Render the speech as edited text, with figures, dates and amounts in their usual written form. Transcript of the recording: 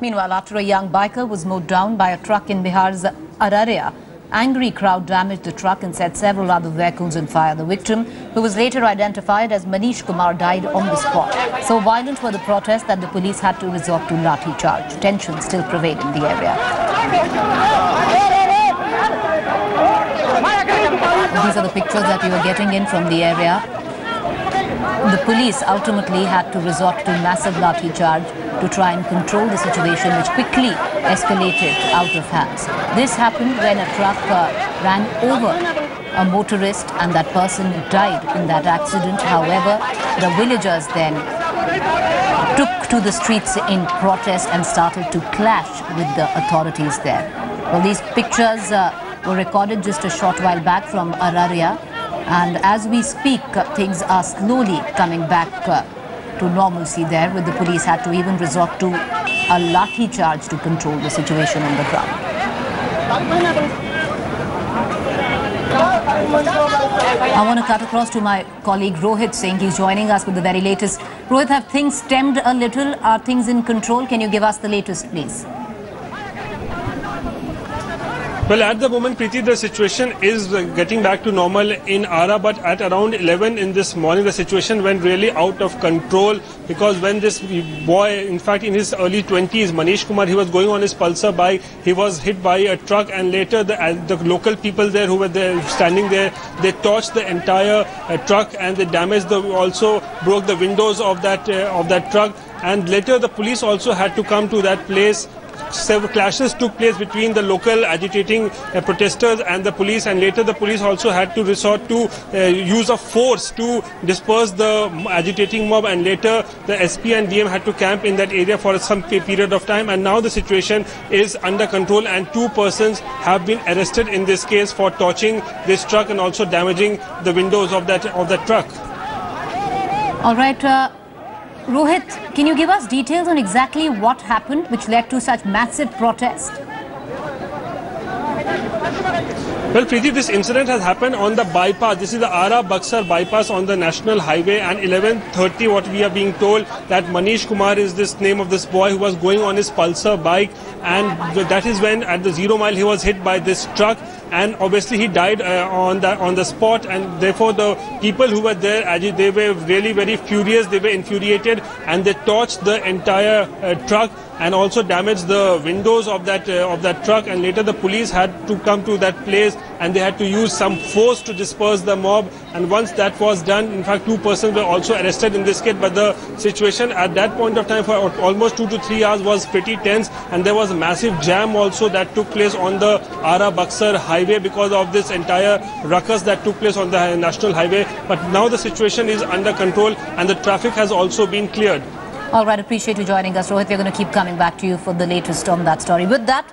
Meanwhile, after a young biker was mowed down by a truck in Bihar's Arrah, angry crowd damaged the truck and set several other vehicles on fire. The victim, who was later identified as Manish Kumar, died on the spot. So violent were the protests that the police had to resort to lathi charge. Tension still prevailed in the area. These are the pictures that you are getting in from the area. The police ultimately had to resort to massive lathi charge to try and control the situation, which quickly escalated out of hands. This happened when a truck ran over a motorist and that person died in that accident. However, the villagers then took to the streets in protest and started to clash with the authorities there. Well, these pictures were recorded just a short while back from Arrah, and as we speak, things are slowly coming back to normalcy there, with the police had to even resort to a lathi charge to control the situation on the ground. I want to cut across to my colleague Rohit Singh. He's joining us with the very latest. Rohit, have things stemmed a little? Are things in control? Can you give us the latest, please? Well, at the moment, Preeti, the situation is getting back to normal in Arrah, but at around 11 in this morning, the situation went really out of control, because when this boy, in fact, in his early 20s, Manish Kumar, he was going on his Pulsar bike, he was hit by a truck, and later the local people there who were there standing there, they torched the entire truck and they damaged also broke the windows of that truck, and later the police also had to come to that place. Several clashes took place between the local agitating protesters and the police, and later the police also had to resort to use of force to disperse the agitating mob, and later the SP and DM had to camp in that area for some period of time, and now the situation is under control and 2 persons have been arrested in this case for torching this truck and also damaging the windows of that truck. All right. Rohit, can you give us details on exactly what happened which led to such massive protest? Well, Preeti, this incident has happened on the bypass. This is the Arrah-Buxar bypass on the national highway, and 11:30 what we are being told that Manish Kumar is this name of this boy who was going on his Pulsar bike, and that is when at the 0 mile he was hit by this truck, and obviously he died on the spot, and therefore the people who were there, they were really very furious, they were infuriated, and they torched the entire truck and also damaged the windows of that truck, and later the police had to come to that place and they had to use some force to disperse the mob, and once that was done, in fact 2 persons were also arrested in this case, but the situation at that point of time for almost 2 to 3 hours was pretty tense, and there was a massive jam also that took place on the Arrah-Buxar highway because of this entire ruckus that took place on the national highway, but now the situation is under control and the traffic has also been cleared. All right, appreciate you joining us, Rohit. We're going to keep coming back to you for the latest on that story. With that,